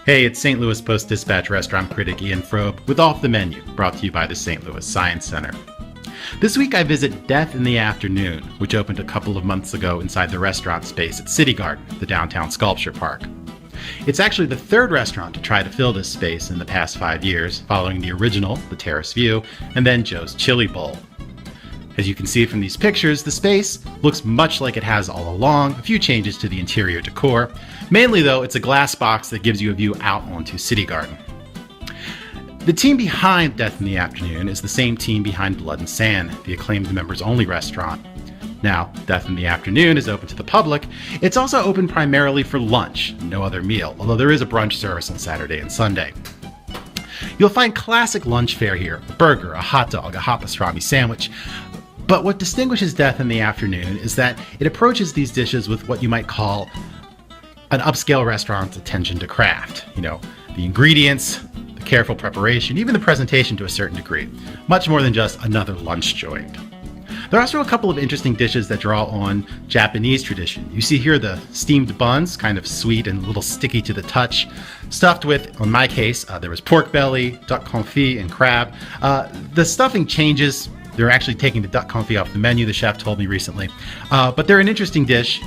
Hey, it's St. Louis Post-Dispatch restaurant critic Ian Froeb with Off the Menu, brought to you by the St. Louis Science Center. This week I visit Death in the Afternoon, which opened a couple of months ago inside the restaurant space at Citygarden, the downtown sculpture park. It's actually the third restaurant to try to fill this space in the past 5 years, following the original, the Terrace View, and then Joe's Chili Bowl. As you can see from these pictures, the space looks much like it has all along, a few changes to the interior decor. Mainly though, it's a glass box that gives you a view out onto Citygarden. The team behind Death in the Afternoon is the same team behind Blood and Sand, the acclaimed members-only restaurant. Now, Death in the Afternoon is open to the public. It's also open primarily for lunch, no other meal, although there is a brunch service on Saturday and Sunday. You'll find classic lunch fare here: a burger, a hot dog, a hot pastrami sandwich. But what distinguishes Death in the Afternoon is that it approaches these dishes with what you might call an upscale restaurant's attention to craft. You know, the ingredients, the careful preparation, even the presentation to a certain degree. Much more than just another lunch joint. There are also a couple of interesting dishes that draw on Japanese tradition. You see here the steamed buns, kind of sweet and a little sticky to the touch, stuffed with, in my case, there was pork belly, duck confit, and crab. The stuffing changes. They're actually taking the duck confit off the menu, the chef told me recently. But they're an interesting dish.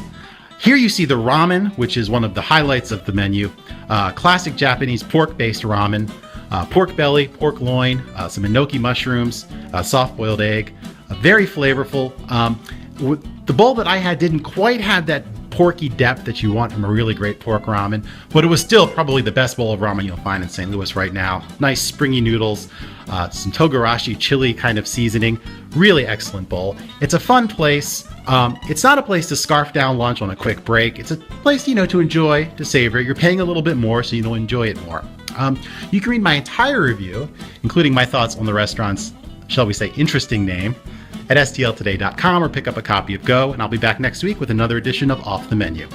Here you see the ramen, which is one of the highlights of the menu. Classic Japanese pork-based ramen, pork belly, pork loin, some enoki mushrooms, soft-boiled egg. Very flavorful. The bowl that I had didn't quite have that porky depth that you want from a really great pork ramen, but it was still probably the best bowl of ramen you'll find in St. Louis right now. Nice springy noodles, some togarashi chili kind of seasoning. Really excellent bowl. It's a fun place. It's not a place to scarf down lunch on a quick break. It's a place, to enjoy, to savor. You're paying a little bit more, so you'll enjoy it more. You can read my entire review, including my thoughts on the restaurant's, shall we say, interesting name, at stltoday.com, or pick up a copy of Go, and I'll be back next week with another edition of Off the Menu.